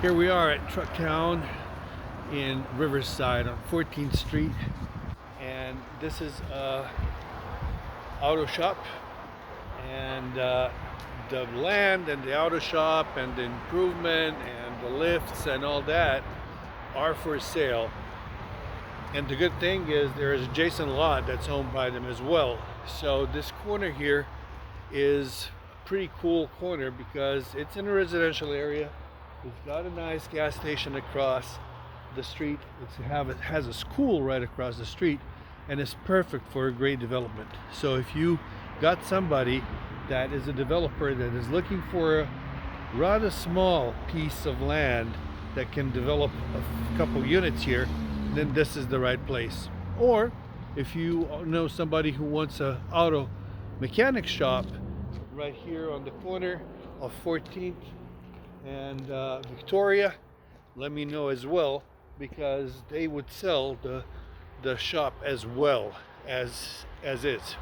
Here we are at Truck Town in Riverside on 14th Street, and this is a auto shop, and the land and the auto shop and the improvement and the lifts and all that are for sale. And the good thing is there is adjacent lot that's owned by them as well. So this corner here is a pretty cool corner because it's in a residential area. It's got a nice gas station across the street. It has a school right across the street, and it's perfect for a great development. So if you got somebody that is a developer that is looking for a rather small piece of land that can develop a couple units here, then this is the right place. Or if you know somebody who wants a auto mechanic shop right here on the corner of 14th and Victoria, let me know as well, because they would sell the shop as well as is.